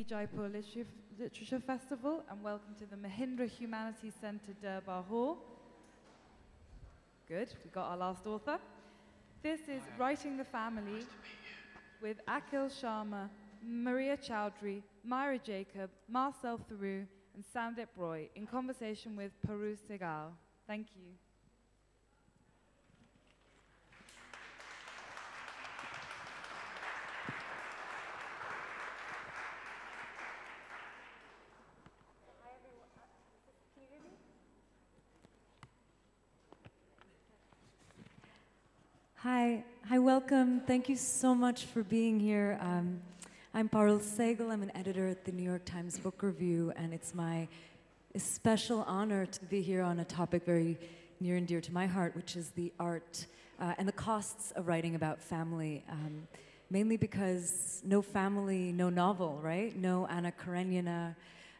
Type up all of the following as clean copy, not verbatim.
Jaipur Literature Festival, and welcome to the Mahindra Humanities Centre Durbar Hall. Good, we got our last author. This is Writing the Family with Akhil Sharma, Maria Chaudhuri, Mira Jacob, Marcel Theroux, and Sandip Roy in conversation with Parul Sehgal. Thank you. Hi, welcome. Thank you so much for being here. I'm Parul Sehgal. I'm an editor at the New York Times Book Review, and it's my special honor to be here on a topic very near and dear to my heart, which is the art and the costs of writing about family. Mainly because no family, no novel, right? No Anna Karenina,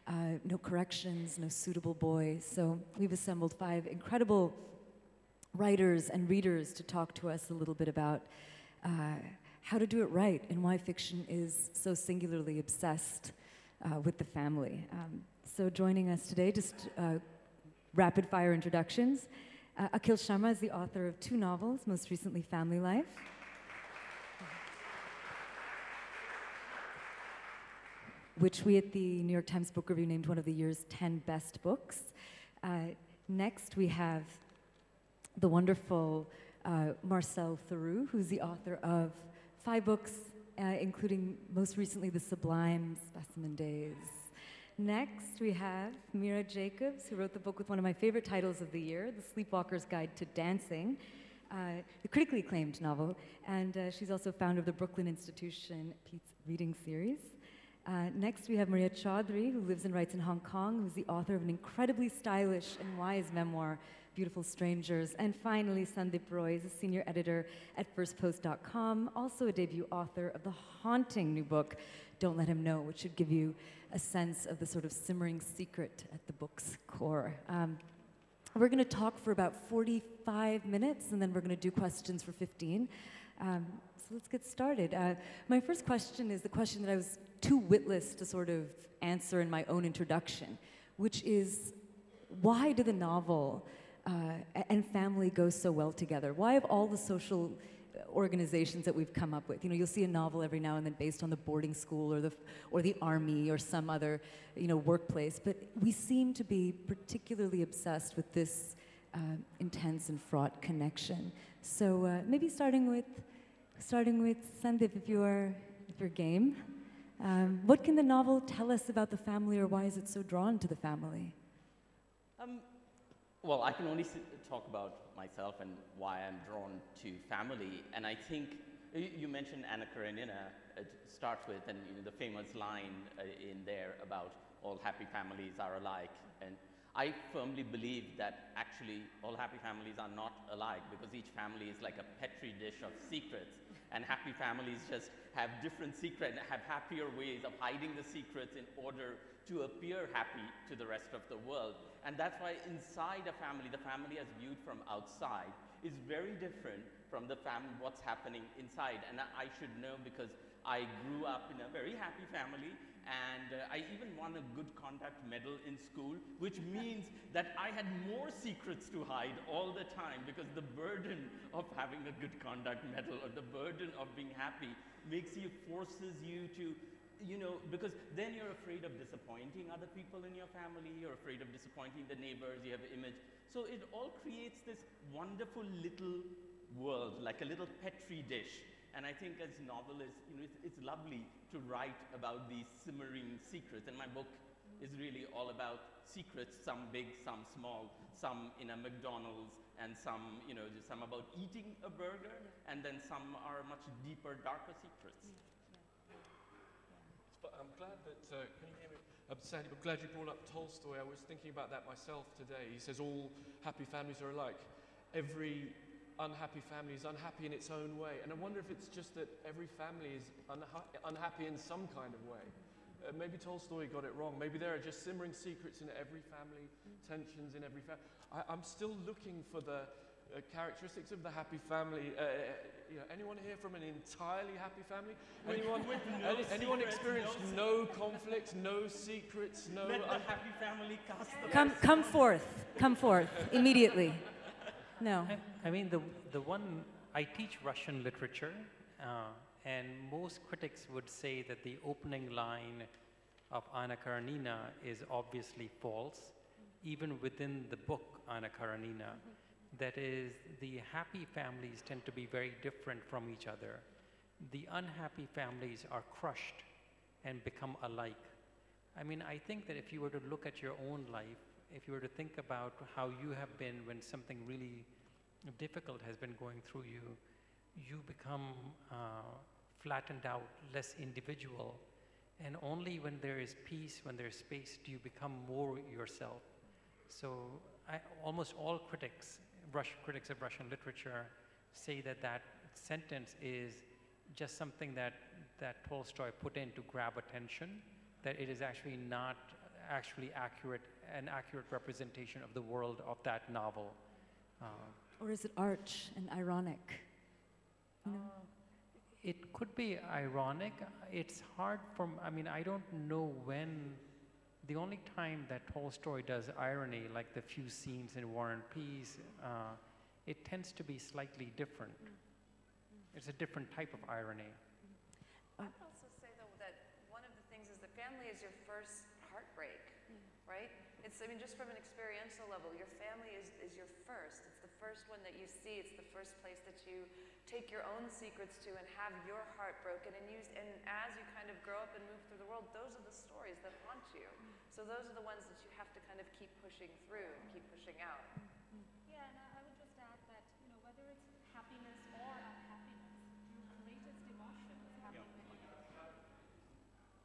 no corrections, no suitable boy. So we've assembled 5 incredible writers and readers to talk to us a little bit about how to do it right and why fiction is so singularly obsessed with the family. So joining us today, just rapid fire introductions. Akhil Sharma is the author of 2 novels, most recently Family Life. Which we at the New York Times Book Review named one of the year's 10 best books. Next we have the wonderful Marcel Theroux, who's the author of 5 books, including most recently The Sublime Specimen Days. Next, we have Mira Jacobs, who wrote the book with one of my favorite titles of the year, The Sleepwalker's Guide to Dancing, the critically acclaimed novel, and she's also founder of the Brooklyn Institution Pete's Reading Series. Next, we have Maria Chaudhuri, who lives and writes in Hong Kong, who's the author of an incredibly stylish and wise memoir, Beautiful Strangers. And finally, Sandip Roy is a senior editor at firstpost.com, also a debut author of the haunting new book, Don't Let Him Know, which should give you a sense of the sort of simmering secret at the book's core. We're going to talk for about 45 minutes, and then we're going to do questions for 15. So let's get started. My first question is the question that I was too witless to sort of answer in my own introduction, which is, why do the novel and family go so well together? Why have all the social organizations that we've come up with? You know, you'll see a novel every now and then based on the boarding school or the army or some other, workplace, but we seem to be particularly obsessed with this intense and fraught connection. So maybe starting with Sandip, if you're game. What can the novel tell us about the family, or why is it so drawn to the family? Well, I can only talk about myself and why I'm drawn to family. And I think you mentioned Anna Karenina to start with, and the famous line in there about all happy families are alike. And I firmly believe that actually all happy families are not alike, because each family is like a petri dish of secrets. And happy families just have different secrets, have happier ways of hiding the secrets in order to appear happy to the rest of the world. And that's why inside a family, the family as viewed from outside is very different from the what's happening inside. And I should know, because I grew up in a very happy family, and I even won a good conduct medal in school, which means that I had more secrets to hide all the time, because the burden of having a good conduct medal or the burden of being happy forces you to, because then you're afraid of disappointing other people in your family, you're afraid of disappointing the neighbors, you have an image. So it all creates this wonderful little world, like a little petri dish. And I think as novelists, it's lovely to write about these simmering secrets. And my book is really all about secrets, some big, some small, some in a McDonald's, and some, just some about eating a burger, and then some are much deeper, darker secrets. But I'm glad that, can you hear me? Sandip, I'm glad you brought up Tolstoy. I was thinking about that myself today. He says all happy families are alike. Every unhappy family is unhappy in its own way. And I wonder if it's just that every family is unhappy in some kind of way. Maybe Tolstoy got it wrong. Maybe there are just simmering secrets in every family, tensions in every family. I'm still looking for the characteristics of the happy family. You know, anyone here from an entirely happy family? Anyone experienced no conflicts, no secrets, no... Let the happy family cast the Come forth, immediately. No. I mean, the one, I teach Russian literature, and most critics would say that the opening line of Anna Karenina is obviously false, even within the book Anna Karenina. That is, the happy families tend to be very different from each other. The unhappy families are crushed and become alike. I mean, I think that if you were to look at your own life, if you were to think about how you have been when something really difficult has been going through you, you become flattened out, less individual. And only when there is peace, when there's space, do you become more yourself. So almost all critics of Russian literature say that that sentence is just something that Tolstoy put in to grab attention, that it is actually not actually an accurate representation of the world of that novel. Or is it arch and ironic? You know? It could be ironic. It's hard I mean, I don't know when. The only time that Tolstoy does irony, like the few scenes in War and Peace, it tends to be slightly different. It's a different type of irony. I would also say, though, that one of the things is the family is your first heartbreak, right? I mean, just from an experiential level, your family is your first. It's the first one that you see. It's the first place that you take your own secrets to and have your heart broken. And as you kind of grow up and move through the world, those are the stories that haunt you. So those are the ones that you have to kind of keep pushing through and keep pushing out. Yeah, and I would just add that, you know, whether it's happiness or unhappiness, your greatest emotion is happening.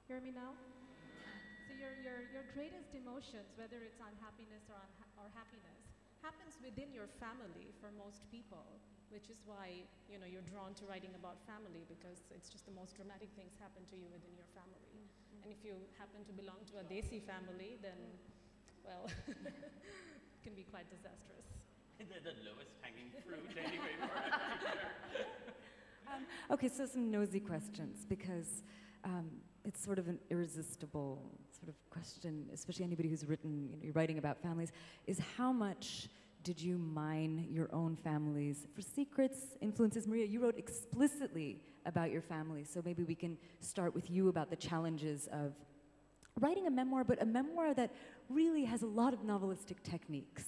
Hear me now? So your greatest emotions, whether it's unhappiness or happiness, happens within your family for most people, which is why, you know, you're drawn to writing about family, because it's just the most dramatic things happen to you within your family. And if you happen to belong to a Desi family, then, well, it can be quite disastrous. They're the lowest hanging fruit anyway for a writer. Okay, so some nosy questions, because it's sort of an irresistible sort of question, especially anybody who's written, you know, writing about families, is how much did you mine your own families for secrets, influences? Maria, you wrote explicitly about your family, so maybe we can start with you about the challenges of writing a memoir, but a memoir that really has a lot of novelistic techniques,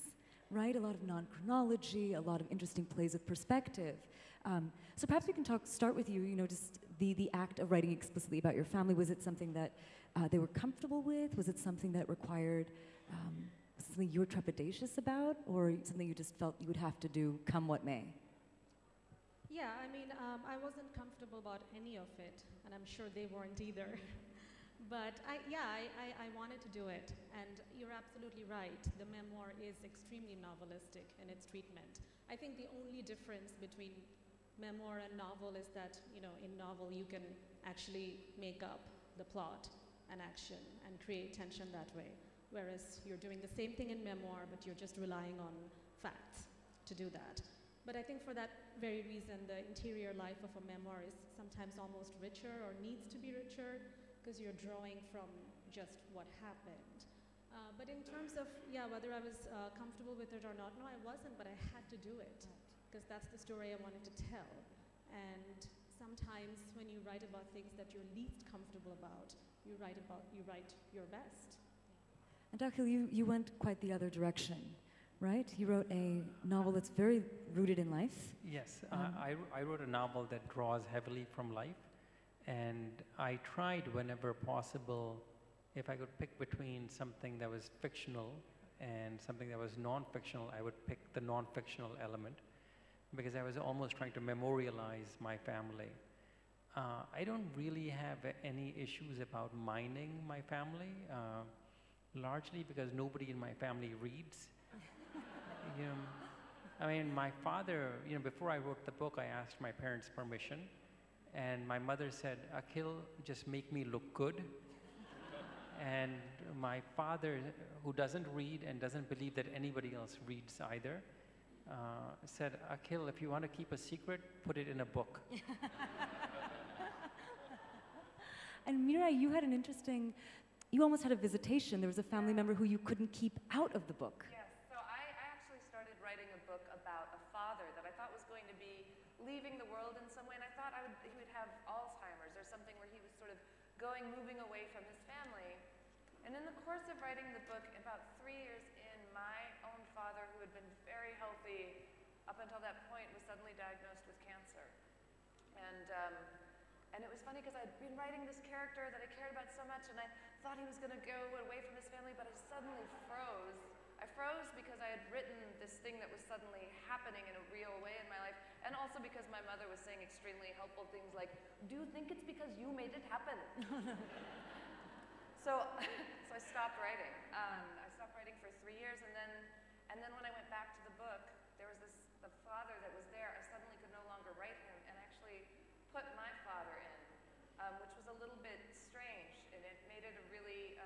right? A lot of non-chronology, a lot of interesting plays of perspective. So perhaps we can start with you, you know, just the act of writing explicitly about your family. Was it something that they were comfortable with? Was it something that required something you were trepidatious about, or something you just felt you would have to do come what may? Yeah, I mean, I wasn't comfortable about any of it, and I'm sure they weren't either. But I wanted to do it, and you're absolutely right. The memoir is extremely novelistic in its treatment. I think the only difference between memoir and novel is that, you know, in novel you can actually make up the plot and action and create tension that way, whereas you're doing the same thing in memoir, but you're just relying on facts to do that. But I think for that very reason, the interior life of a memoir is sometimes almost richer, or needs to be richer, because you're drawing from just what happened. But in terms of, whether I was comfortable with it or not, no, I wasn't, but I had to do it, because that's the story I wanted to tell. And sometimes when you write about things that you're least comfortable about, you write your best. And Akhil, you went quite the other direction, right? You wrote a novel that's very rooted in life. Yes, I wrote a novel that draws heavily from life, and I tried whenever possible, if I could pick between something that was fictional and something that was non-fictional, I would pick the non-fictional element, because I was almost trying to memorialize my family. I don't really have any issues about mining my family, largely because nobody in my family reads. You know, I mean, my father, you know, before I wrote the book, I asked my parents' permission, and my mother said, "Akhil, just make me look good." And my father, who doesn't read and doesn't believe that anybody else reads either, said, Akhil, if you want to keep a secret, put it in a book. And Mira, you had an interesting, you almost had a visitation. There was a family member who you couldn't keep out of the book. Yes, so I actually started writing a book about a father that I thought was going to be leaving the world in some way, and I thought he would have Alzheimer's or something where he was sort of moving away from his family. And in the course of writing the book, about 3 years in, my own father, who had been very healthy up until that point, was suddenly diagnosed with cancer. And it was funny because I'd been writing this character that I cared about so much, and I thought he was going to go away from his family, but I suddenly froze. I froze because I had written this thing that was suddenly happening in a real way in my life, and also because my mother was saying extremely helpful things like, do you think it's because you made it happen? So I stopped writing. I stopped writing for 3 years, and then when I went back to the book, there was the father that was there. I suddenly could no longer write him, and actually put my father in, which was a little bit strange, and it made it a really,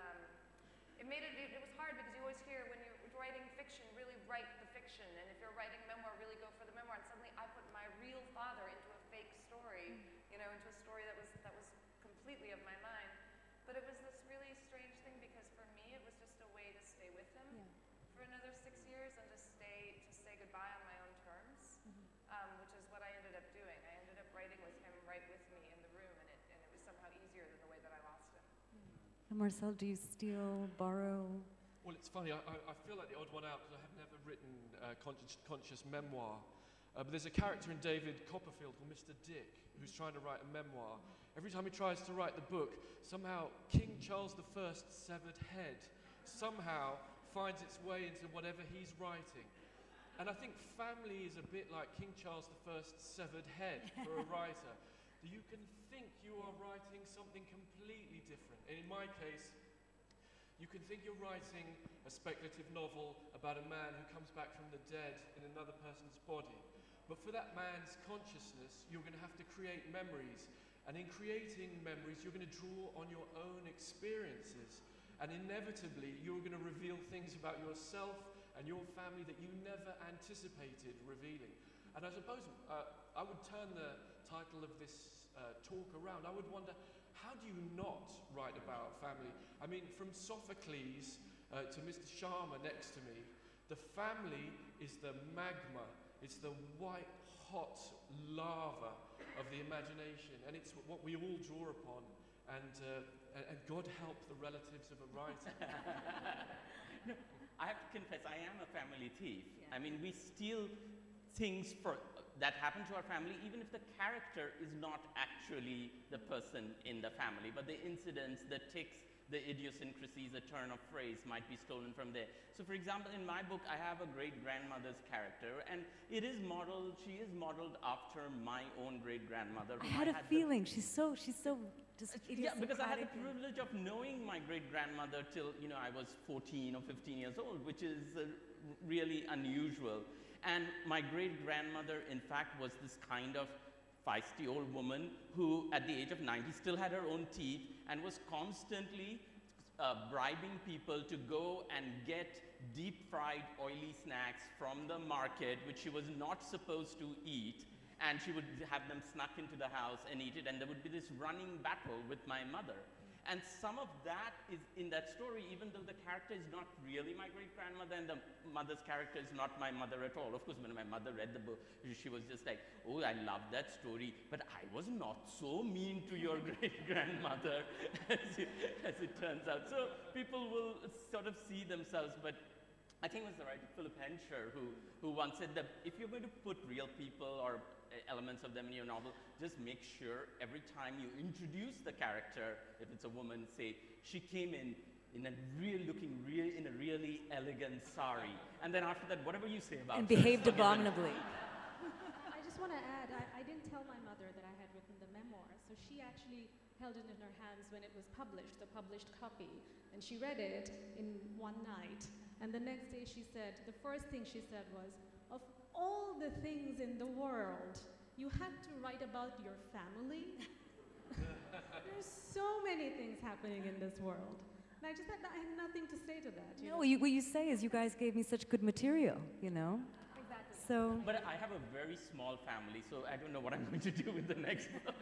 it was hard because you always hear when you're writing fiction, really write the fiction, and if you're writing memoir, really go for the memoir, and suddenly I put my real father into a fake story, you know, into a story that was completely of my mind. But it was this really strange thing because for me, it was just a way to stay with him for another 6 years and to say goodbye on my own terms, which is what I ended up doing. I ended up writing with him right with me in the room, and it was somehow easier than the way that I lost him. And Marcel, do you steal, borrow? Well, it's funny, I feel like the odd one out because I have never written conscious memoir. But there's a character in David Copperfield called Mr. Dick who's trying to write a memoir. Every time he tries to write the book, somehow King Charles I's severed head somehow finds its way into whatever he's writing. And I think family is a bit like King Charles I's severed head for a writer. You can think you are writing something completely different. And in my case, you can think you're writing a speculative novel about a man who comes back from the dead in another person's body. But for that man's consciousness, you're going to have to create memories. And in creating memories, you're going to draw on your own experiences. And inevitably, you're going to reveal things about yourself and your family that you never anticipated revealing. And I suppose I would turn the title of this talk around. I would wonder, how do you not write about family? I mean, from Sophocles to Mr. Sharma next to me, the family is the magma. It's the white hot lava of the imagination, and it's what we all draw upon. And God help the relatives of a writer. No, I have to confess, I am a family thief. Yeah. I mean, we steal things that happen to our family, even if the character is not actually the person in the family, but the incidents, the tics, the idiosyncrasies, a turn of phrase might be stolen from there. So for example, in my book, I have a great-grandmother's character, and she is modeled after my own great-grandmother. I had a feeling, she's so just idiosyncratic. Yeah, because I had the privilege of knowing my great-grandmother till, I was 14 or 15 years old, which is really unusual. And my great-grandmother, in fact, was this kind of feisty old woman who, at the age of 90, still had her own teeth and was constantly bribing people to go and get deep-fried oily snacks from the market, which she was not supposed to eat, and she would have them snuck into the house and eat it, and there would be this running battle with my mother. And some of that is in that story, even though the character is not really my great-grandmother and the mother's character is not my mother at all. Of course, when my mother read the book, she was just like, oh, I love that story, but I was not so mean to your great-grandmother as it turns out. So people will sort of see themselves, but I think it was the writer Philip Hensher who once said that if you're going to put real people or elements of them in your novel, just make sure every time you introduce the character, if it's a woman, say, she came in a really elegant sari. And then after that, whatever you say about and her, behaved abominably. I just want to add, I didn't tell my mother that I had written the memoir, so she actually held it in her hands when it was published, the published copy, and she read it in one night. And the next day she said, the first thing she said was, of all the things in the world, you had to write about your family? There's so many things happening in this world. And I just had, I had nothing to say to that. No, what you say is you guys gave me such good material, Exactly. So, But I have a very small family, so I don't know what I'm going to do with the next book.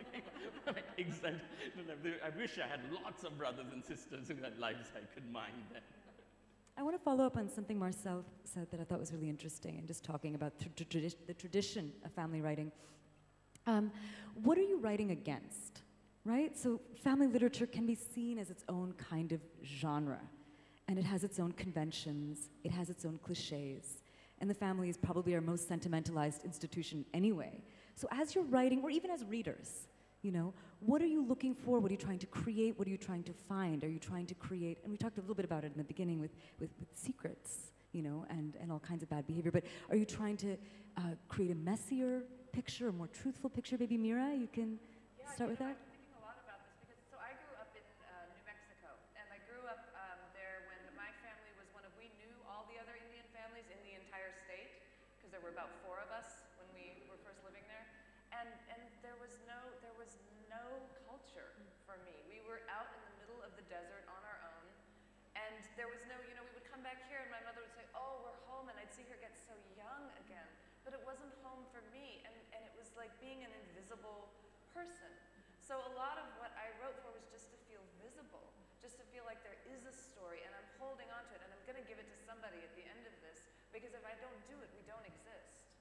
I wish I had lots of brothers and sisters who had lives I could mind then. I want to follow up on something Marcel said that I thought was really interesting, and just talking about the tradition of family writing. What are you writing against, right? So family literature can be seen as its own kind of genre, and it has its own conventions, it has its own cliches, and the family is probably our most sentimentalized institution anyway. So as you're writing, or even as readers, you know, what are you looking for? What are you trying to create? What are you trying to find? Are you trying to create, and we talked a little bit about it in the beginning with secrets, you know, and all kinds of bad behavior, but are you trying to create a messier picture, a more truthful picture? Maybe Mira, you can start with that? I'm thinking a lot about this because, so I grew up in New Mexico, and I grew up there when my family was we knew all the other Indian families in the entire state, because there were about 4 of us when we were first living there, and there was no culture for me. We were out in the middle of the desert on our own, and there was no, we would come back here and my mother would say, oh, we're home, and I'd see her get so young again, but it wasn't home for me, and it was like being an invisible person. So a lot of what I wrote for was just to feel visible, just to feel like there is a story, and I'm holding on to it, and I'm going to give it to somebody at the end of this, because if I don't do it, we don't exist.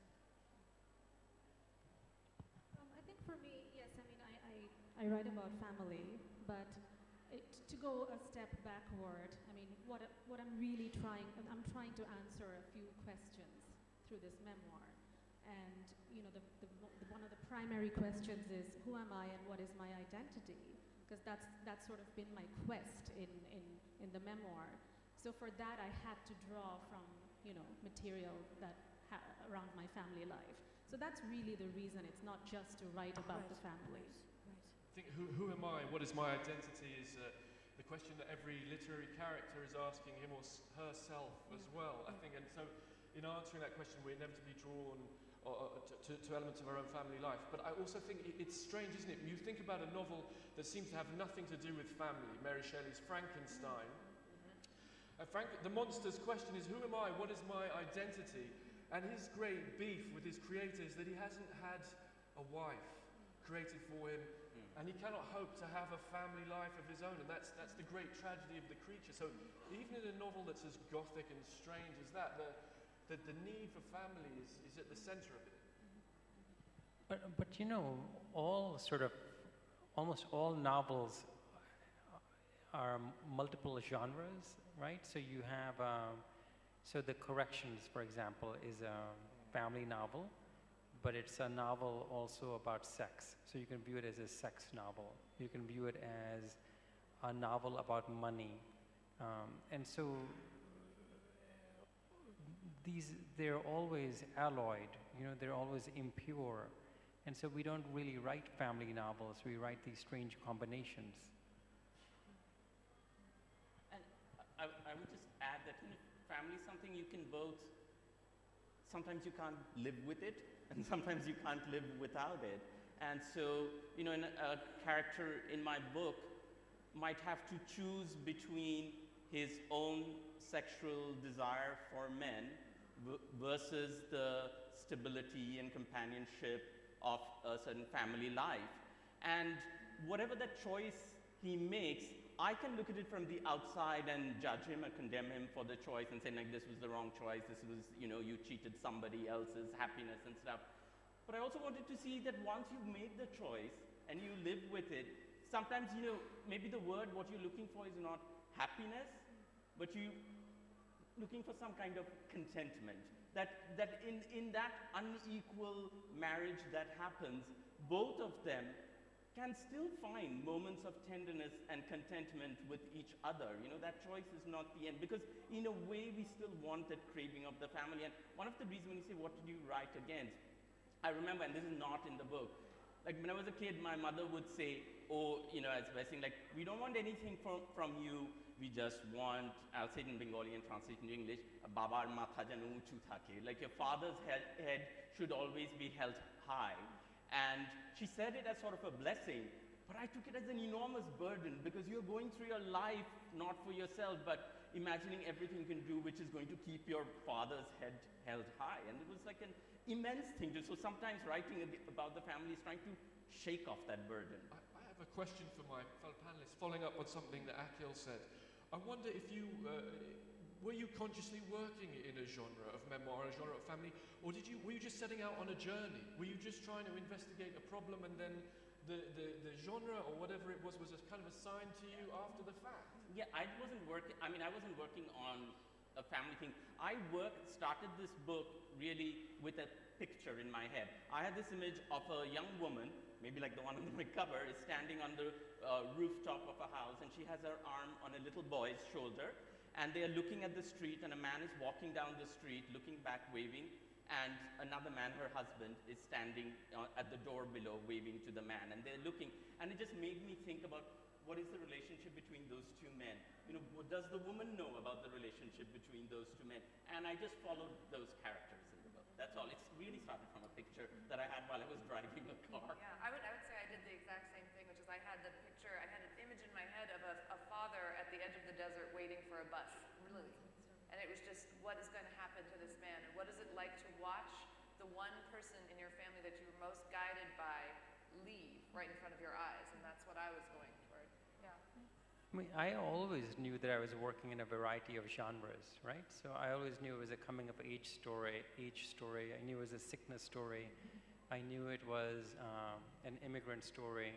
I think for me, yes, I mean, I write about family, but to go a step backward, I mean, what I'm really trying, I'm trying to answer a few questions through this memoir. And, one of the primary questions is, who am I and what is my identity? Because that's sort of been my quest in the memoir. So for that, I had to draw from, material that around my family life. So that's really the reason. It's not just to write about the family. I think who am I? What is my identity is the question that every literary character is asking him or herself as well. I think, and so in answering that question, we're inevitably drawn to elements of our own family life. But I also think it's strange, isn't it? You think about a novel that seems to have nothing to do with family, Mary Shelley's Frankenstein. The monster's question is, who am I? What is my identity? And his great beef with his creator is that he hasn't had a wife created for him, and he cannot hope to have a family life of his own, and that's the great tragedy of the creature. So even in a novel that's as gothic and strange as that, the need for family is at the center of it. But almost all novels are multiple genres, right? So you have, so The Corrections, for example, is a family novel, but it's a novel also about sex. So you can view it as a sex novel. You can view it as a novel about money. And so they're always alloyed, they're always impure. And so we don't really write family novels, we write these strange combinations. And I would just add that family is something you can both, sometimes you can't live with it, and sometimes you can't live without it. And so, a character in my book might have to choose between his own sexual desire for men versus the stability and companionship of a certain family life. And whatever that choice he makes, I can look at it from the outside and judge him or condemn him for the choice and say, like, this was the wrong choice, this was, you cheated somebody else's happiness and stuff. But I also wanted to see that once you've made the choice and you live with it, sometimes, maybe the word, what you're looking for is not happiness, but you're looking for some kind of contentment. That in that unequal marriage that happens, both of them can still find moments of tenderness and contentment with each other. That choice is not the end, because in a way we still want that craving of the family. And one of the reasons when you say, what did you write against? I remember, and this is not in the book, like when I was a kid, my mother would say, as blessing, like, we don't want anything from you, we just want, I'll say it in Bengali and translate into English, babar matha jano uchu thake. Like, your father's head should always be held high. And she said it as sort of a blessing, but I took it as an enormous burden, because you're going through your life not for yourself, but imagining everything you can do which is going to keep your father's head held high. And it was like an immense thing. So sometimes writing about the family is trying to shake off that burden. I have a question for my fellow panelists, following up on something that Akhil said. I wonder if you, were you consciously working in a genre of memoir, a genre of family, or were you just setting out on a journey? Were you just trying to investigate a problem and then the genre or whatever it was kind of assigned to you after the fact? Yeah, I wasn't working on a family thing. I started this book really with a picture in my head. I had this image of a young woman, maybe like the one on the cover, is standing on the rooftop of a house, and she has her arm on a little boy's shoulder, and they are looking at the street, and a man is walking down the street, looking back, waving, and another man, her husband, is standing at the door below, waving to the man, and they're looking, and it just made me think about what is the relationship between those two men? You know, does the woman know about the relationship between those two men? And I just followed those characters in the book. That's all. It's really started from a picture that I had while I was driving a car. Yeah, I would say I did the exact same thing, which is I had the picture, I had an image in my head of a father at the edge of the desert waiting for a bus, really. And it was just, what is going to happen to this man? And what is it like to watch the one person in your family that you were most guided by leave right in front of your eyes? And that's what I was going toward. Yeah. I mean, I always knew that I was working in a variety of genres, right? So I always knew it was a coming of age story. I knew it was a sickness story. I knew it was an immigrant story.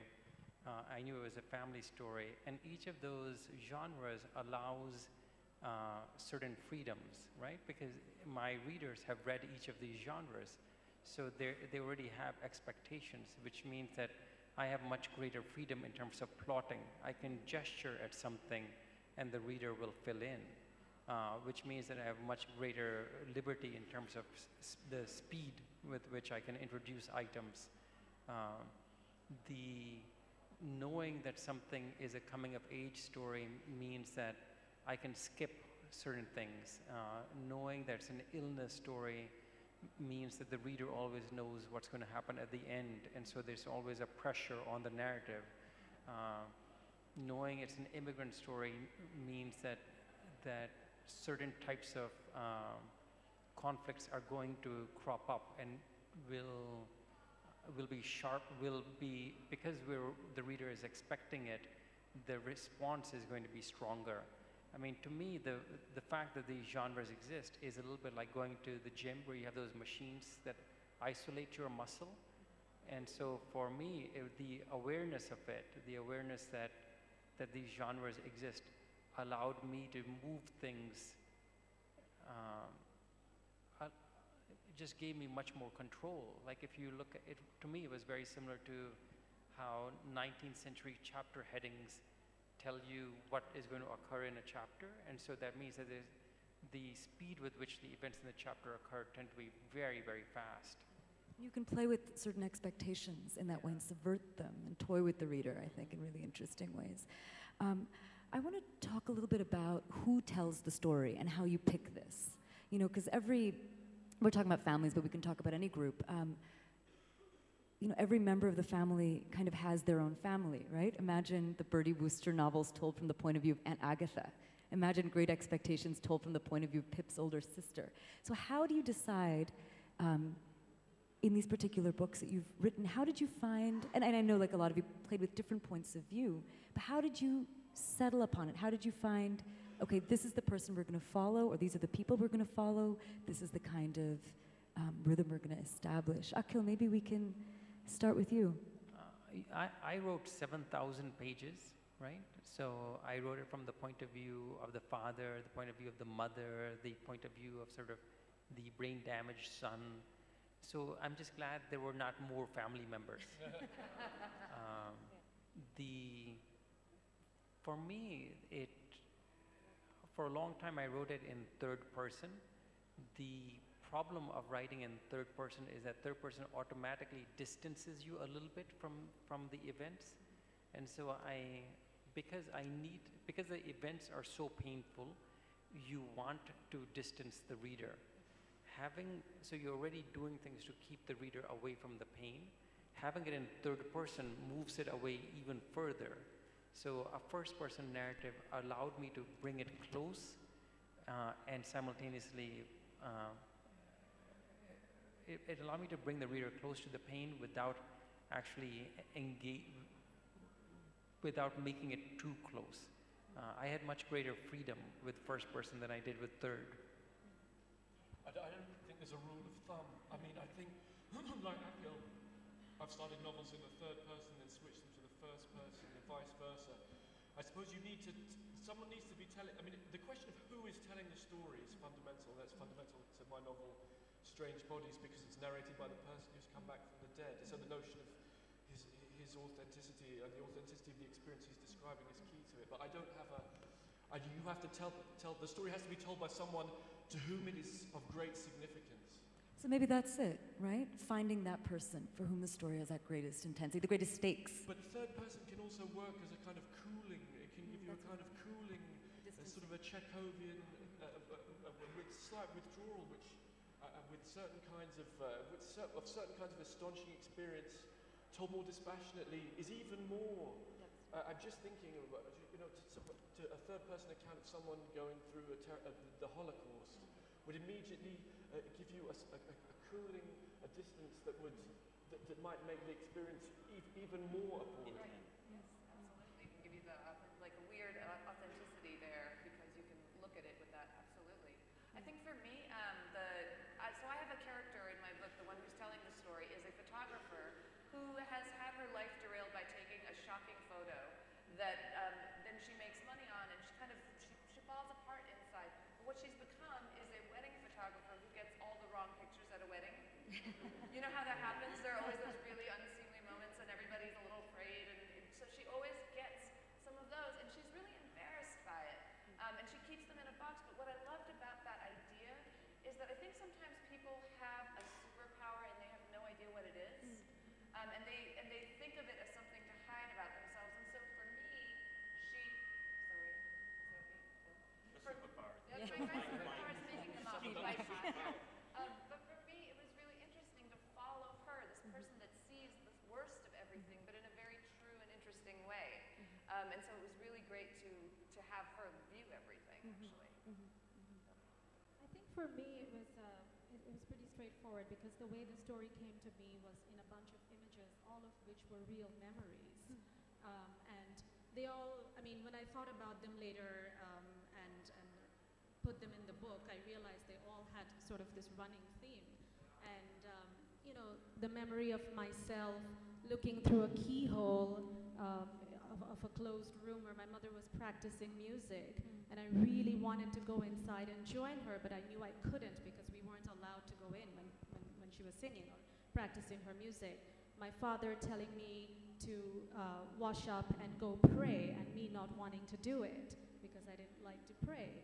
I knew it was a family story. And each of those genres allows certain freedoms, right? Because my readers have read each of these genres. So they already have expectations, which means that I have much greater freedom in terms of plotting. I can gesture at something and the reader will fill in, which means that I have much greater liberty in terms of the speed with which I can introduce items. The knowing that something is a coming of age story means that I can skip certain things. Knowing that it's an illness story means that the reader always knows what's going to happen at the end, and so there's always a pressure on the narrative. Knowing it's an immigrant story means that certain types of conflicts are going to crop up and will be sharp, because the reader is expecting it, the response is going to be stronger. I mean, to me, the fact that these genres exist is a little bit like going to the gym where you have those machines that isolate your muscle. And so for me, the awareness of it, the awareness that these genres exist, allowed me to move things. It just gave me much more control. Like if you look at it, to me, it was very similar to how 19th century chapter headings tell you what is going to occur in a chapter, and so that means that the speed with which the events in the chapter occur tend to be very, very fast. You can play with certain expectations in that way and subvert them and toy with the reader, I think, in really interesting ways. I want to talk a little bit about who tells the story and how you pick this. You know, because we're talking about families, but we can talk about any group. You know, every member of the family kind of has their own family, right? Imagine the Bertie Wooster novels told from the point of view of Aunt Agatha. Imagine Great Expectations told from the point of view of Pip's older sister. So how do you decide, in these particular books that you've written, how did you find, and I know like a lot of you played with different points of view, but how did you settle upon it? How did you find, okay, this is the person we're going to follow, or these are the people we're going to follow, this is the kind of rhythm we're going to establish? Akhil, maybe we can start with you. I wrote 7,000 pages, right? So I wrote it from the point of view of the father, the point of view of the mother, the point of view of sort of the brain-damaged son. So I'm just glad there were not more family members. For me, for a long time I wrote it in third person. The problem of writing in third person is that third person automatically distances you a little bit from the events. And so because the events are so painful, you want to distance the reader. So you're already doing things to keep the reader away from the pain. Having it in third person moves it away even further. So a first-person narrative allowed me to bring it close and simultaneously it allowed me to bring the reader close to the pain without actually without making it too close. I had much greater freedom with first person than I did with third. I don't think there's a rule of thumb. I mean, I think, like Akhil, I've started novels in the third person, then switched them to the first person, and vice versa. I suppose you need to, someone needs to be telling, I mean, the question of who is telling the story is fundamental. That's fundamental to my novel, Strange Bodies, because it's narrated by the person who's come back from the dead. So the notion of his authenticity and the authenticity of the experience he's describing is key to it. But I don't have you have to tell, the story has to be told by someone to whom it is of great significance. So maybe that's it, right? Finding that person for whom the story has that greatest intensity, the greatest stakes. But third person can also work as a kind of cooling. It can give you a kind of cooling, sort of a Chekhovian, with slight withdrawal, which, with certain kinds of astonishing experience, told more dispassionately, is even more. I'm just thinking of, to a third-person account of someone going through the Holocaust would immediately give you a cooling, a distance that might make the experience even more appalling. Right. Yes, absolutely. It can give you the like a weird authenticity there because you can look at it with that. Absolutely. I think for me, so I have a character in my book. The one who's telling the story is a photographer who has had her life derailed by taking a shocking photo that then she makes money on, and she falls apart inside. But what she's become is a wedding photographer who gets all the wrong pictures at a wedding. You know how that happens? There are always those really unseemly moments, and everybody's a little afraid, and so she always gets some of those, and she's really embarrassed by it, and she keeps them in a box. But what I loved about that idea is that I think sometimes people have a superpower and they have no idea what it is. And they think of it as something to hide about themselves. And so for me, superpower. Yeah, my superpower is making them up. But for me, it was really interesting to follow her, this person that sees the worst of everything, but in a very true and interesting way. And so it was really great to have her view everything, actually. I think for me, it was pretty straightforward because the way the story came to me was in a bunch of images, all of which were real memories. And they all, I mean, when I thought about them later and put them in the book, I realized they all had sort of this running theme. And, the memory of myself looking through a keyhole of a closed room where my mother was practicing music. And I really wanted to go inside and join her, but I knew I couldn't because we weren't allowed to go in when she was singing or practicing her music. My father telling me to wash up and go pray, and me not wanting to do it because I didn't like to pray,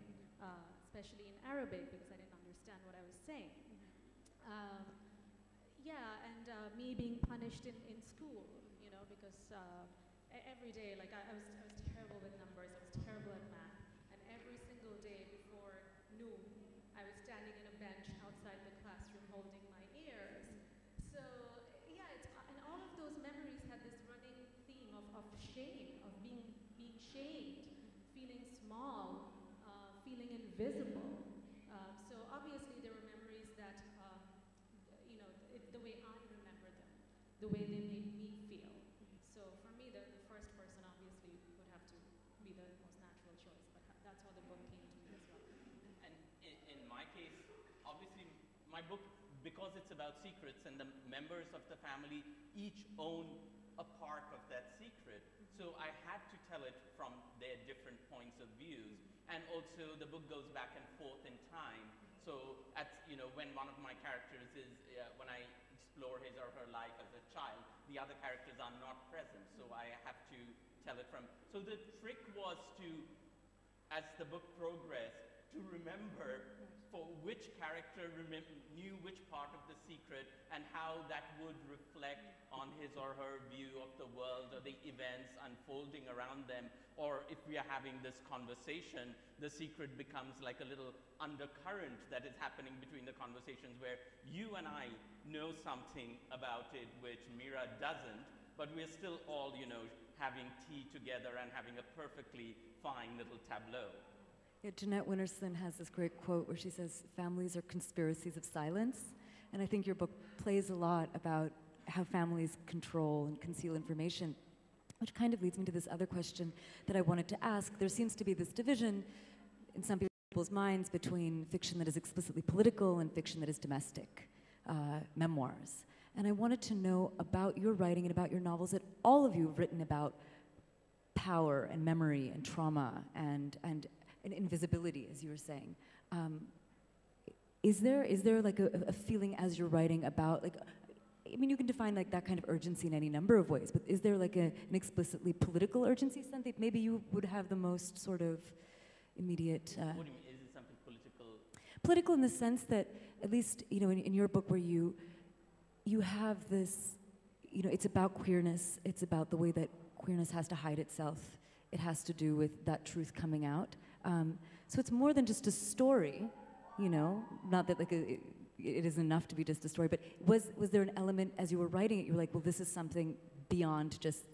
especially in Arabic because I didn't understand what I was saying. Me being punished in school, because every day, like I was terrible with numbers, I was terrible at math, and every single day before noon, I was standing in a bench outside the classroom holding my ears. So and all of those memories had this running theme of shame, of being shamed, feeling small, feeling invisible. So obviously there were memories that, the way I remember them, the way they made me feel. So for me, the first person obviously would have to be the most natural choice, but that's how the book came to me as well. And in my case, obviously, my book, because it's about secrets and the members of the family each own a part of that secret, so I had to tell it from their different points of views. And also the book goes back and forth in time. So when one of my characters is, when I explore his or her life as a child, the other characters are not present. So I have to tell it from. So the trick was to, as the book progressed, to remember for which character knew which part of the secret and how that would reflect on his or her view of the world or the events unfolding around them. Or if we are having this conversation, the secret becomes like a little undercurrent that is happening between the conversations where you and I know something about it which Mira doesn't, but we're still all, having tea together and having a perfectly fine little tableau. Yeah, Jeanette Winterson has this great quote where she says, families are conspiracies of silence. And I think your book plays a lot about how families control and conceal information, which kind of leads me to this other question that I wanted to ask. There seems to be this division in some people's minds between fiction that is explicitly political and fiction that is domestic, memoirs. And I wanted to know about your writing and about your novels that all of you have written about power and memory and trauma and invisibility, as you were saying. Is there like a feeling as you're writing about, like, I mean, you can define like that kind of urgency in any number of ways, but is there like an explicitly political urgency, Sandip? Maybe you would have the most sort of immediate... What do you mean? Is it something political? Political in the sense that, at least, you know, in your book where you have this, you know, it's about queerness, it's about the way that queerness has to hide itself. It has to do with that truth coming out. So it's more than just a story, you know, not that like it is enough to be just a story, but was there an element as you were writing it, you were like, well, this is something beyond just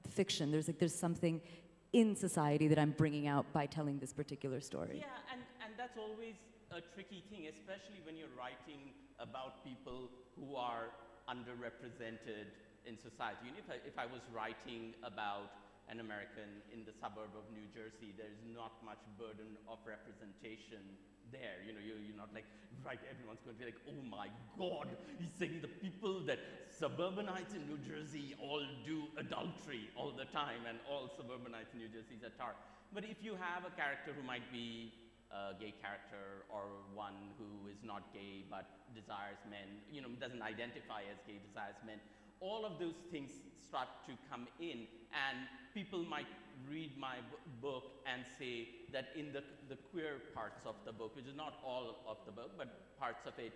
fiction. There's something in society that I'm bringing out by telling this particular story. Yeah, and that's always a tricky thing, especially when you're writing about people who are underrepresented in society. You know, if I was writing about an American in the suburb of New Jersey, there's not much burden of representation there. You know, you're not like, right, everyone's going to be like, oh my God, he's saying the people that suburbanites in New Jersey all do adultery all the time and all suburbanites in New Jersey are tar. But if you have a character who might be a gay character or one who is not gay but desires men, you know, doesn't identify as gay, desires men, all of those things start to come in, and people might read my book and say that in the queer parts of the book, which is not all of the book, but parts of it,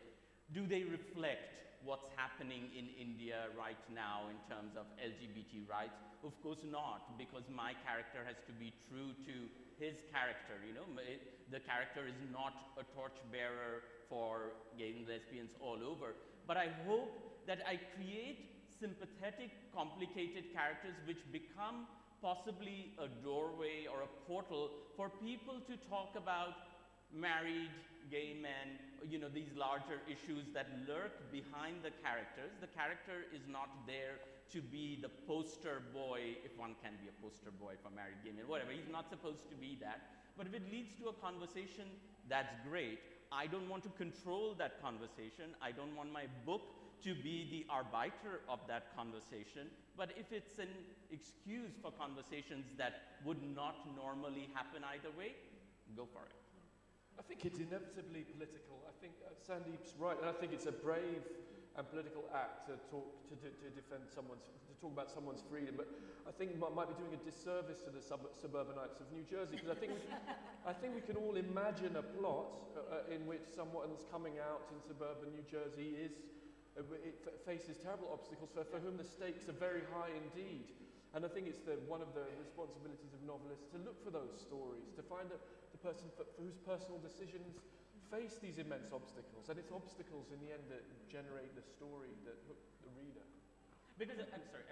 do they reflect what's happening in India right now in terms of LGBT rights? Of course not, because my character has to be true to his character, you know. The character is not a torchbearer for gays and lesbians all over, but I hope that I create sympathetic, complicated characters which become possibly a doorway or a portal for people to talk about married gay men, you know, these larger issues that lurk behind the characters. The character is not there to be the poster boy, if one can be a poster boy for married gay men, whatever. He's not supposed to be that. But if it leads to a conversation, that's great. I don't want to control that conversation. I don't want my book to be the arbiter of that conversation. But if it's an excuse for conversations that would not normally happen either way, go for it. I think it's inevitably political. I think Sandip's right, and I think it's a brave and political act to defend to talk about someone's freedom. But I think might be doing a disservice to the suburbanites of New Jersey, because I think we can all imagine a plot in which someone's coming out in suburban New Jersey faces terrible obstacles for whom the stakes are very high indeed. And I think it's one of the responsibilities of novelists to look for those stories, to find the person for whose personal decisions face these immense obstacles. And it's obstacles in the end that generate the story that hook the reader. Because, I'm sorry,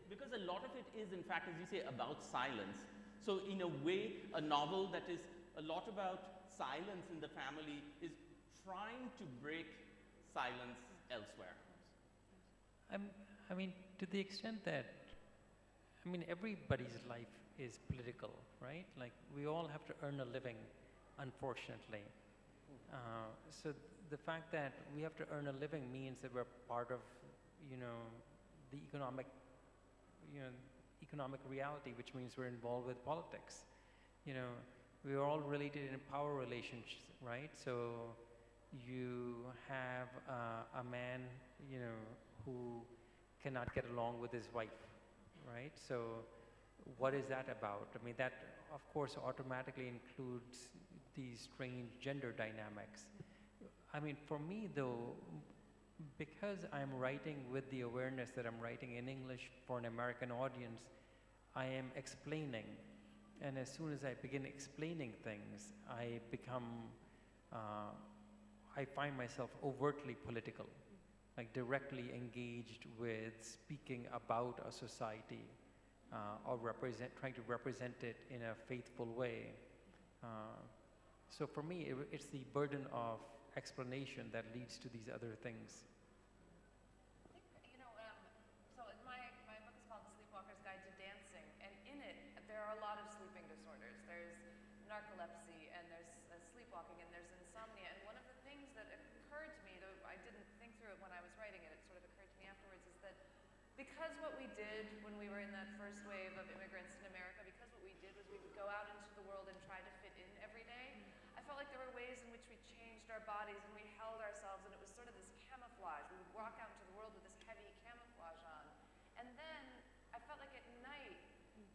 because a lot of it is, in fact, as you say, about silence. So in a way, a novel that is a lot about silence in the family is trying to break silence elsewhere. I mean, to the extent that, I mean, everybody's life is political, right? Like, we all have to earn a living, unfortunately. So the fact that we have to earn a living means that we're part of, you know, the economic reality, which means we're involved with politics. You know, we're all related in power relationships, right? So you have a man, you know, who cannot get along with his wife, right? So what is that about? I mean, that, of course, automatically includes these strange gender dynamics. I mean, for me, though, because I'm writing with the awareness that I'm writing in English for an American audience, I am explaining. And as soon as I begin explaining things, I become, I find myself overtly political, like directly engaged with speaking about a society or trying to represent it in a faithful way. So for me, it's the burden of explanation that leads to these other things. I think, you know, so my book is called Sleepwalker's Guide to Dancing, and in it, there are a lot of sleeping disorders. There's narcolepsy, and there's sleepwalking, and there's insomnia. And one of the things that occurred to me, though I didn't think through it when I was writing it, it sort of occurred to me afterwards, is that because what we did when we were in that first wave of immigrants in America, because what we did was we would go out into the world and try to fit in every day, I felt like there were ways in which we changed our bodies and we held ourselves, and it was sort of this camouflage. We would walk out into the world with this heavy camouflage on. And then I felt like at night,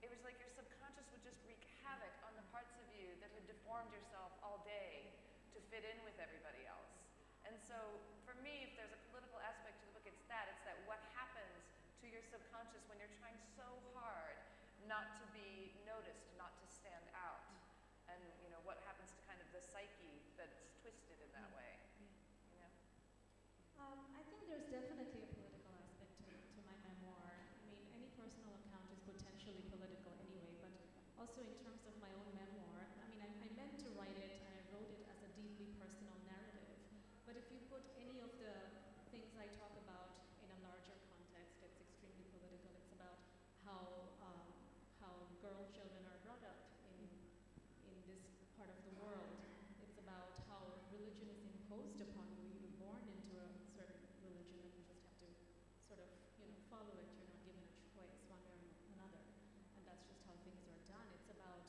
it was like your subconscious would just wreak havoc on the parts of you that had deformed yourself all day to fit in with everybody else. And so for me, if there's a political aspect to the book, it's that what happens to your subconscious when you're trying so hard not to be noticed, not to stand out. And you know, what happens to kind of the psyche that's twisted in that way. You know? I think there's definitely a political aspect to my memoir. I mean, any personal account is potentially political anyway, but also in terms of my own memoir, I mean, I meant to write it and I wrote it as a deeply personal narrative. But if you put any of the things I talk about in a larger context, it's extremely political. It's about how girl children are brought up in this part of the world. It's about how religion is imposed upon you. You're born into a certain religion and you just have to sort of, you know, follow it. You're not given a choice one way or another. And that's just how things are done. It's about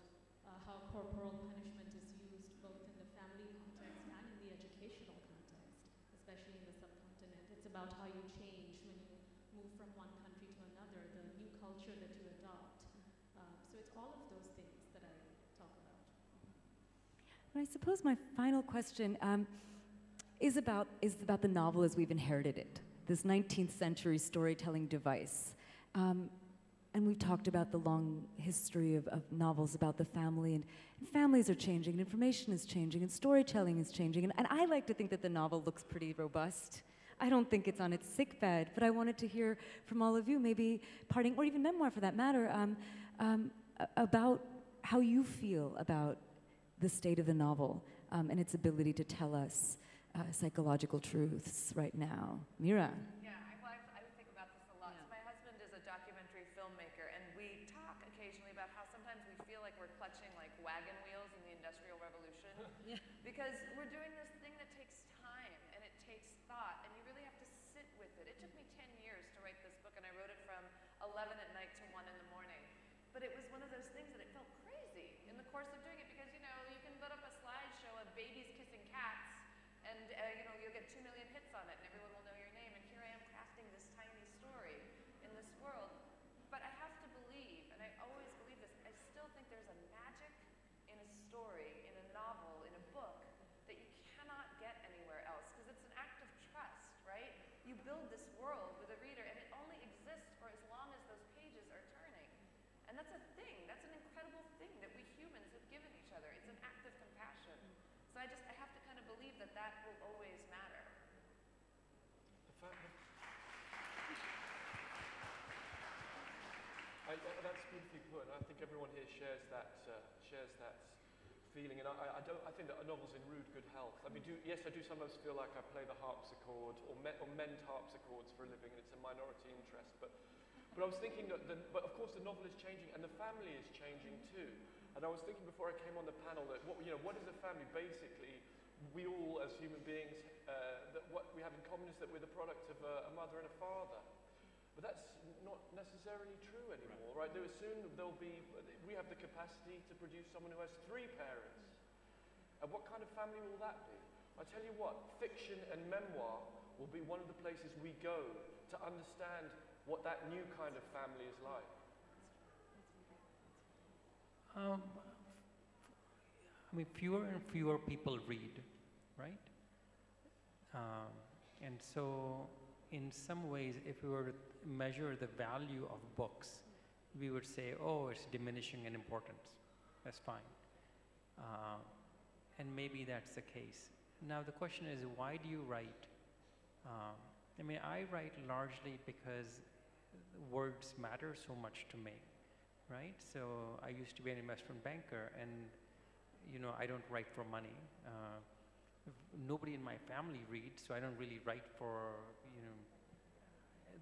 how corporal punishment is used both in the family context and in the educational context, especially in the subcontinent. It's about how you change when you move from one country to another, the new culture that you adopt. So it's all of those things that I talk about. And I suppose my final question is about the novel as we've inherited it, this 19th century storytelling device. And we've talked about the long history of novels about the family, and families are changing, and information is changing, and storytelling is changing. And I like to think that the novel looks pretty robust. I don't think it's on its sickbed, but I wanted to hear from all of you, maybe parting, or even memoir for that matter, about how you feel about the state of the novel and its ability to tell us psychological truths right now. Mira. Yeah, I think about this a lot. So my husband is a documentary filmmaker, and we talk occasionally about how sometimes we feel like we're clutching like wagon wheels in the Industrial Revolution, because we're doing this thing that takes time and it takes thought, and you really have to sit with it. It took me 10 years to write this book, and I wrote it from 11 at night to 1 in the morning. But it was one of those things that it felt crazy in the course of doing it, because, you know, you can put up a slideshow of babies kissing cats, and, you know, you'll get 2 million hits on it, and everyone will know your name. And here I am crafting this tiny story in this world. But I have to believe, and I always believe this, I still think there's a magic in a story, in a novel, in a book, that you cannot get anywhere else, because it's an act of trust, right? You build this world with a reader, and it only exists for as long as those pages are turning. And that's a thing, that's an incredible thing that we humans have given each other. It's an act of compassion. So I have to kind of believe that that will always matter. That's beautifully put, and I think everyone here shares that feeling. And I think that a novel's in rude good health. I mean, I do sometimes feel like I play the harpsichord or mend harpsichords for a living, and it's a minority interest. But I was thinking that, but of course the novel is changing and the family is changing too. And I was thinking before I came on the panel that what is a family? Basically, we all as human beings, that what we have in common is that we're the product of a mother and a father. But that's not necessarily true anymore, right? We have the capacity to produce someone who has 3 parents. And what kind of family will that be? I tell you what, fiction and memoir will be one of the places we go to understand what that new kind of family is like. I mean, fewer and fewer people read, right? And so, in some ways, if we were to measure the value of books, we would say, oh, it's diminishing in importance. That's fine. And maybe that's the case. Now, the question is, why do you write? I mean, I write largely because words matter so much to me. right? So I used to be an investment banker, and you know, I don't write for money. Nobody in my family reads, so I don't really write for, you know,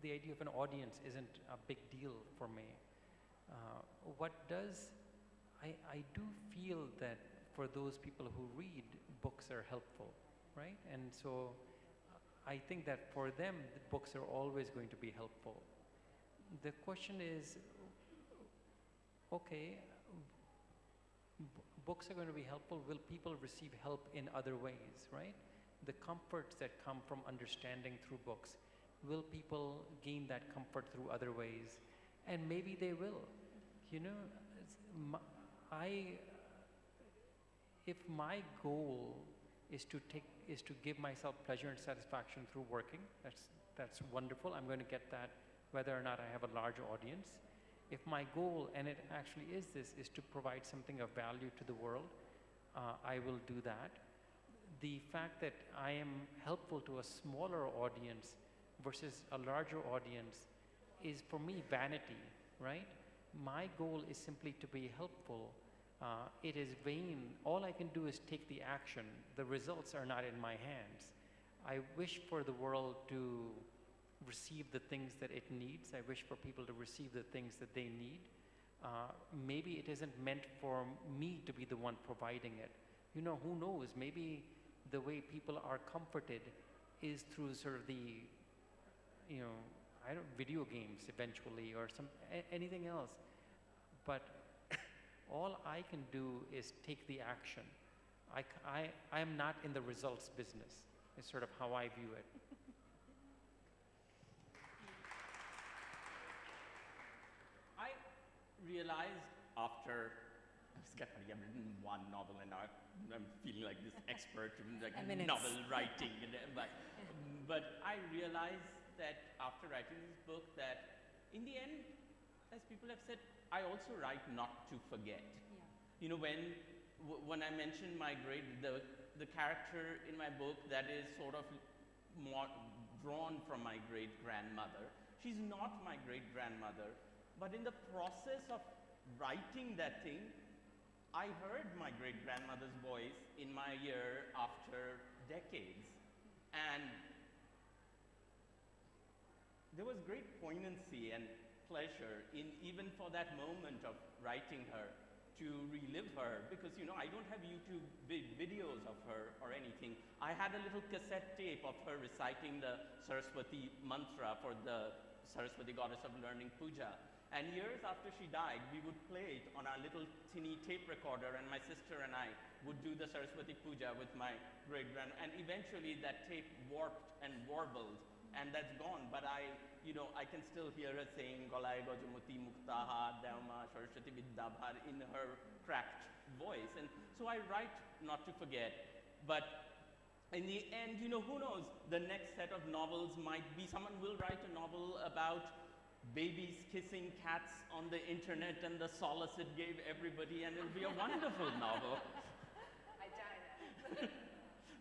the idea of an audience isn't a big deal for me. What does, I do feel that for those people who read, books are helpful, right? And so I think that for them, the books are always going to be helpful. The question is, okay, books are going to be helpful. Will people receive help in other ways, right? The comforts that come from understanding through books, will people gain that comfort through other ways? And maybe they will. You know, if my goal is to give myself pleasure and satisfaction through working, that's wonderful. I'm going to get that whether or not I have a large audience. If my goal, and it actually is this, is to provide something of value to the world, I will do that. The fact that I am helpful to a smaller audience versus a larger audience is, for me, vanity, right? My goal is simply to be helpful. It is vain. All I can do is take the action. The results are not in my hands. I wish for the world to receive the things that it needs. I wish for people to receive the things that they need. Maybe it isn't meant for me to be the one providing it. You know, who knows? Maybe the way people are comforted is through sort of the, you know, video games eventually, or anything else. But all I can do is take the action. I am not in the results business. It's sort of how I view it. I realized after, I've written one novel, and now I'm feeling like this expert in like novel writing. But I realized that after writing this book, that in the end, as people have said, I also write not to forget. Yeah. You know, when I mentioned my the character in my book that is sort of more drawn from my great-grandmother, she's not my great-grandmother, but in the process of writing that thing, I heard my great-grandmother's voice in my ear after decades. And there was great poignancy and pleasure in even for that moment of writing her, to relive her, because, you know, I don't have YouTube videos of her or anything. I had a little cassette tape of her reciting the Saraswati mantra for the Saraswati goddess of learning puja. And years after she died, we would play it on our little tinny tape recorder, and my sister and I would do the Saraswati puja with my great-grand, and eventually that tape warped and warbled, and that's gone. But I can still hear her saying Golai Gojamati Muktaha Dhamma Saraswati Vidyabhar in her cracked voice. And so I write not to forget. But in the end, you know, who knows, the next set of novels might be, someone will write a novel about babies kissing cats on the internet and the solace it gave everybody, and it'll be a wonderful novel. I die then.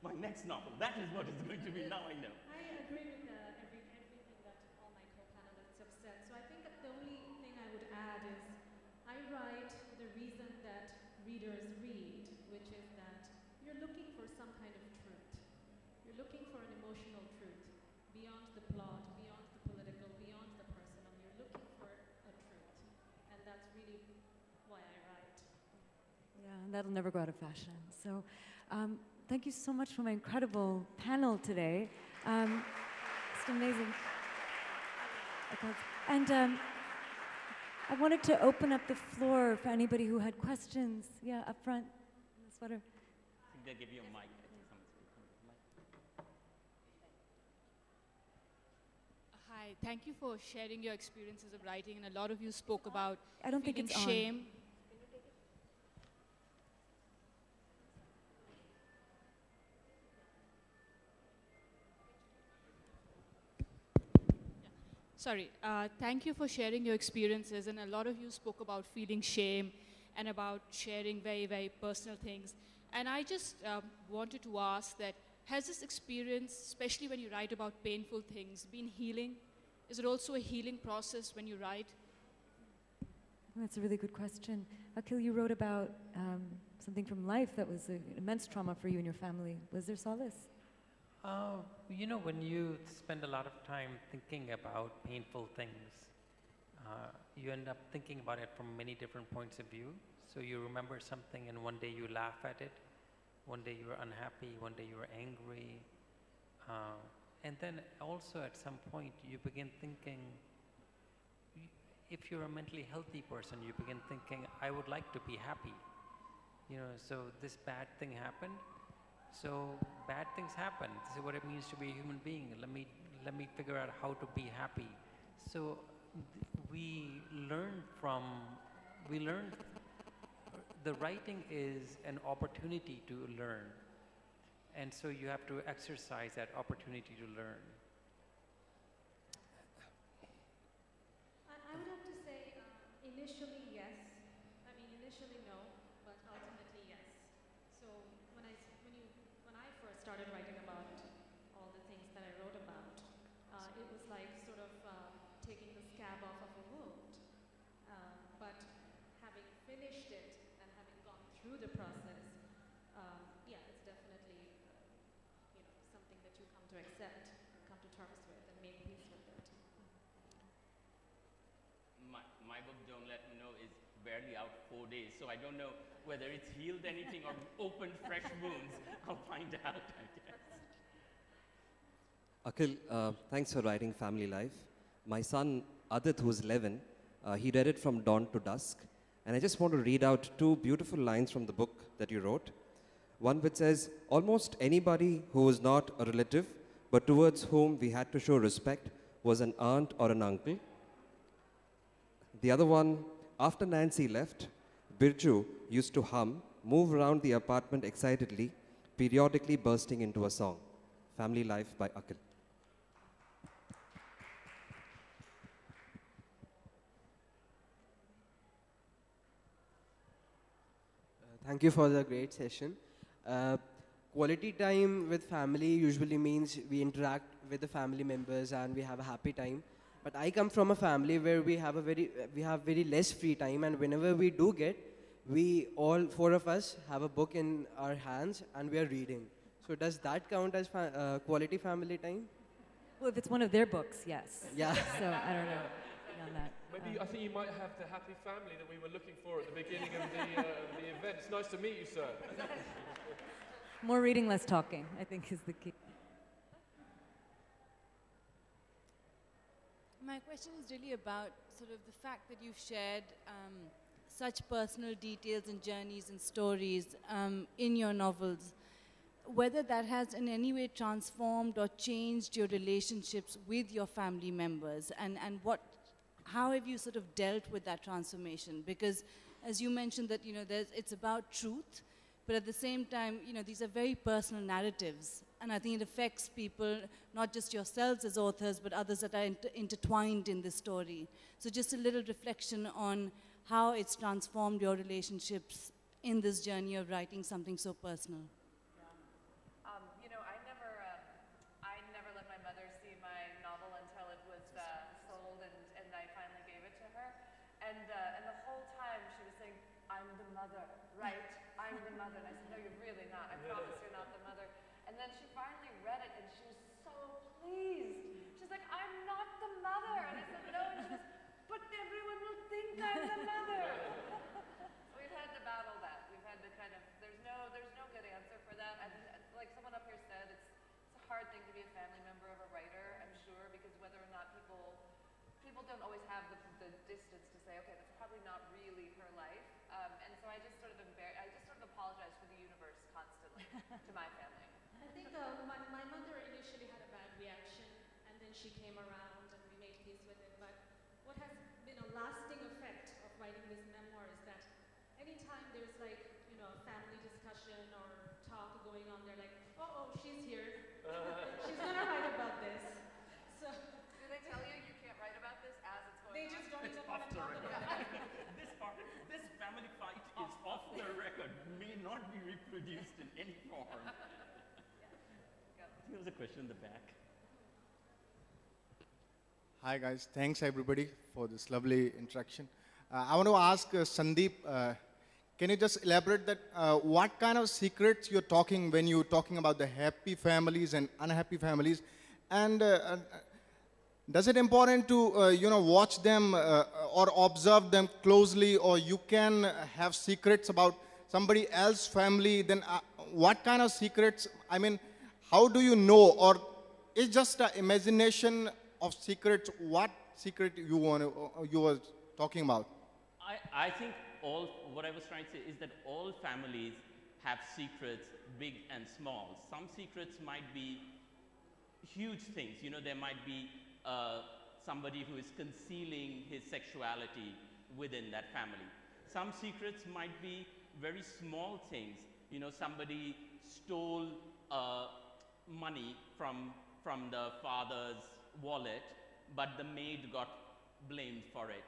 My next novel, that is what it's going to be, now I know. I agree with everything that all my co-panelists have said. So I think that the only thing I would add is I write the reason that readers read, which is that you're looking for some kind of truth. You're looking for an emotional truth beyond the plot, beyond the political, beyond the personal. You're looking for a truth. And that's really why I write. Yeah, and that'll never go out of fashion. So thank you so much for my incredible panel today. It's amazing. And I wanted to open up the floor for anybody who had questions. Yeah, up front, in the sweater. I think they'll give you a mic. Hi, thank you for sharing your experiences of writing, and a lot of you spoke about I don't think feeling it's shame. Sorry, thank you for sharing your experiences, and a lot of you spoke about feeling shame and about sharing very, very personal things. And I just wanted to ask that, has this experience, especially when you write about painful things, been healing? Is it also a healing process when you write? That's a really good question. Akhil, you wrote about something from life that was an immense trauma for you and your family. Was there solace? You know, when you spend a lot of time thinking about painful things, you end up thinking about it from many different points of view. So you remember something and one day you laugh at it, one day you're unhappy, one day you're angry. And then also at some point you begin thinking, if you're a mentally healthy person, you begin thinking, I would like to be happy. You know, so this bad thing happened. So bad things happen. This is what it means to be a human being. Let me figure out how to be happy. So we learn the writing is an opportunity to learn. And so you have to exercise that opportunity to learn. I would have to say initially yes. I mean initially no, but ultimately yes. So when I first started writing about all the things that I wrote about, it was like sort of taking the scab off of a wound. But having finished it and having gone through the process, yeah, it's definitely something that you come to accept, come to terms with, and make peace with it. My book, Don't Let Me Know, is barely out 4 days, so I don't know whether it's healed anything or opened fresh wounds. I'll find out, I guess. Akhil, thanks for writing Family Life. My son, Adit, who's 11, he read it from dawn to dusk. And I just want to read out 2 beautiful lines from the book that you wrote. One which says, almost anybody who was not a relative, but towards whom we had to show respect, was an aunt or an uncle. The other one, after Nancy left, Birju used to hum, move around the apartment excitedly, periodically bursting into a song. Family Life by Akhil. Thank you for the great session. Quality time with family usually means we interact with the family members and we have a happy time. But I come from a family where we have very less free time, and whenever we do get, we all 4 of us have a book in our hands and we are reading. So does that count as quality family time? Well, if it's one of their books, yes. Yeah. So I don't know beyond that. Maybe I think you might have the happy family that we were looking for at the beginning of the event. It's nice to meet you, sir. More reading, less talking, I think is the key. My question is really about sort of the fact that you've shared such personal details and journeys and stories in your novels. Whether that has in any way transformed or changed your relationships with your family members, and how have you sort of dealt with that transformation? Because as you mentioned that, it's about truth, but at the same time, these are very personal narratives. And I think it affects people, not just yourselves as authors, but others that are intertwined in this story. So just a little reflection on how it's transformed your relationships in this journey of writing something so personal. I never let my mother see my novel until it was sold, and I finally gave it to her. And the whole time she was saying, I'm the mother, right? I'm the mother. And I said, no, you're really not. I promise you're not the mother. And then she finally read it, and she was so pleased. She's like, I'm not the mother. And I said, no. And she goes, but everyone will think I'm the mother. So we've had to battle that. We've had to kind of, there's no good answer for that. And like someone up here said, it's a hard thing to be a family member of a writer, I'm sure, because whether or not people don't always have the distance to say, okay, that's probably not really her life. And so I just sort of apologize for the universe constantly to my family. I think my mother initially had a bad reaction, and then she came around and we made peace with it. But what has been a lasting effect of writing this memoir is that anytime there's like, a family discussion or talk going on, they're like, oh, she's here. She's going to write about this. So do they tell you can't write about this as it's going on? They just don't even want to talk about it. This family fight is off the record, may not be reproduced in any form. There was a question in the back. Hi guys, thanks everybody for this lovely interaction. I want to ask Sandip, can you just elaborate that what kind of secrets you're talking when you're talking about the happy families and unhappy families? And does it important to watch them or observe them closely, or you can have secrets about somebody else's family? Then what kind of secrets? I mean, how do you know, or it's just an imagination of secrets? What secret you were talking about? I think what I was trying to say is that all families have secrets, big and small. Some secrets might be huge things. You know, there might be somebody who is concealing his sexuality within that family. Some secrets might be very small things. You know, somebody stole money from the father's wallet, but the maid got blamed for it.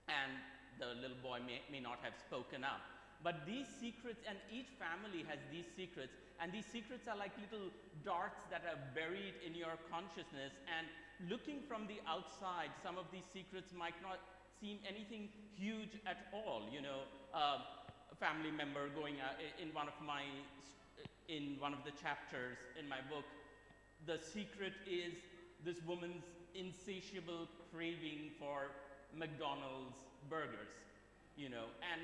And the little boy may not have spoken up. But these secrets, and each family has these secrets, and these secrets are like little darts that are buried in your consciousness, and looking from the outside, some of these secrets might not seem anything huge at all. You know, a family member going in one of the chapters in my book, the secret is this woman's insatiable craving for McDonald's burgers, you know, and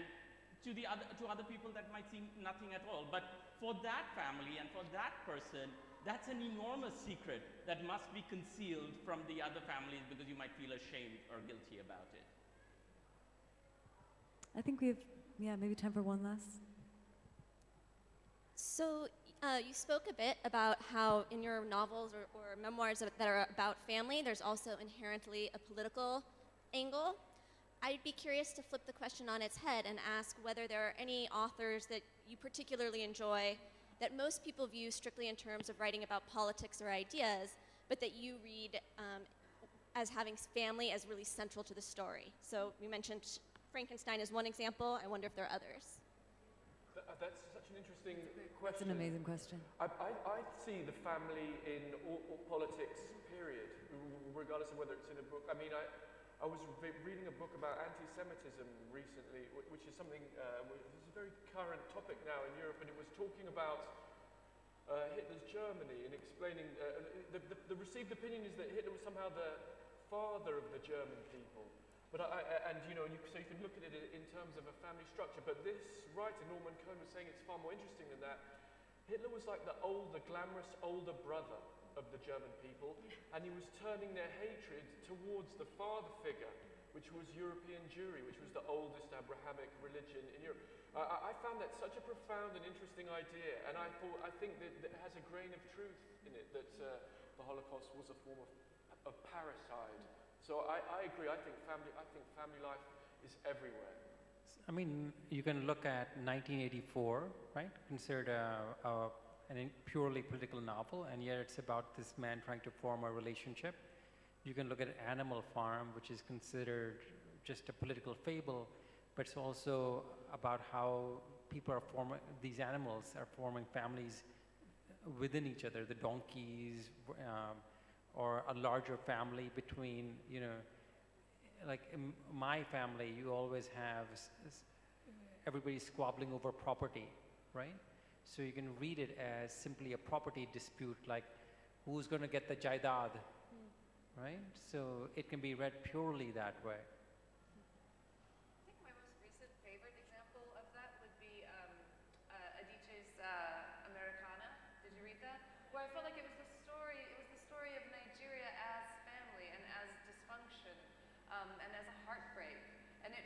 to other people that might seem nothing at all, but for that family and for that person, that's an enormous secret that must be concealed from the other families because you might feel ashamed or guilty about it. I think we have, maybe time for one last. So you spoke a bit about how in your novels or memoirs that are about family, there's also inherently a political angle. I'd be curious to flip the question on its head and ask whether there are any authors that you particularly enjoy that most people view strictly in terms of writing about politics or ideas, but that you read as having family as really central to the story. So you mentioned Frankenstein as one example. I wonder if there are others. That's such an interesting question. That's an amazing question. I see the family in all politics, period, regardless of whether it's in a book. I mean, I was reading a book about anti-Semitism recently, which is something, which is a very current topic now in Europe, and it was talking about Hitler's Germany and explaining, the received opinion is that Hitler was somehow the father of the German people. But so you can look at it in terms of a family structure, but this writer, Norman Cohn, was saying it's far more interesting than that. Hitler was like the glamorous older brother of the German people, and he was turning their hatred towards the father figure, which was European Jewry, which was the oldest Abrahamic religion in Europe. I found that such a profound and interesting idea, and I think that it has a grain of truth in it, that the Holocaust was a form of parricide. So I agree. I think family life is everywhere. I mean, you can look at 1984, right? Considered a purely political novel, and yet it's about this man trying to form a relationship. You can look at Animal Farm, which is considered just a political fable, but it's also about how people are these animals are forming families within each other, the donkeys, or a larger family between, you know, like in my family, you always have everybody squabbling over property, right? So you can read it as simply a property dispute, like who's going to get the jaidad, right? So it can be read purely that way. I think my most recent favorite example of that would be Adichie's Americana. Did you read that? Where I felt like it was the story of Nigeria as family and as dysfunction and as a heartbreak. And it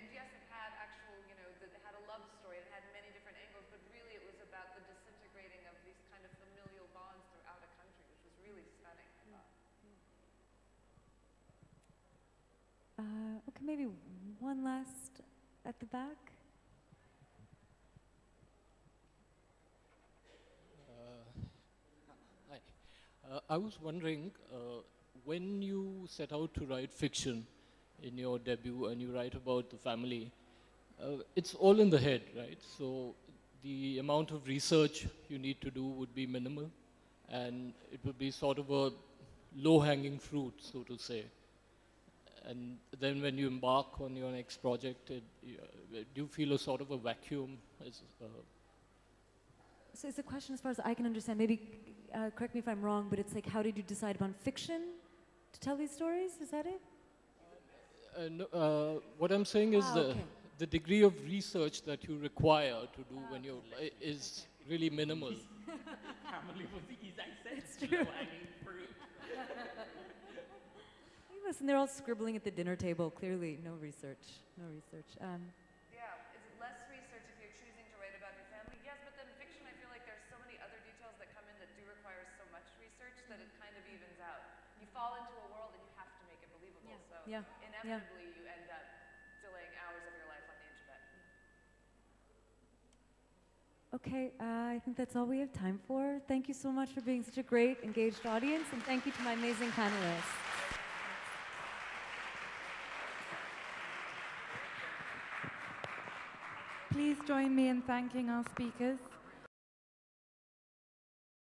had actual, it had a love story. It had many different angles, but really it was about the disintegrating of these kind of familial bonds throughout a country, which was really stunning, I thought. Okay, maybe one last at the back. Hi. I was wondering, when you set out to write fiction in your debut and you write about the family, it's all in the head, right? So the amount of research you need to do would be minimal, and it would be sort of a low-hanging fruit, so to say. And then when you embark on your next project, do you feel a sort of a vacuum? So it's a question as far as I can understand. Maybe correct me if I'm wrong, but it's like, how did you decide upon fiction to tell these stories? Is that it? No, what I'm saying is the degree of research that you require to do when you're is really minimal. Family was easy, I said. It's true. Fruit. Listen, they're all scribbling at the dinner table. Clearly, no research. No research. Yeah, is it less research if you're choosing to write about your family? Yes, but then fiction, I feel like there's so many other details that come in that do require so much research that it kind of evens out. You fall into a world and you have to make it believable. So inevitably you end up delaying hours of your life on the internet. Okay, I think that's all we have time for. Thank you so much for being such a great, engaged audience, and thank you to my amazing panelists. Please join me in thanking our speakers.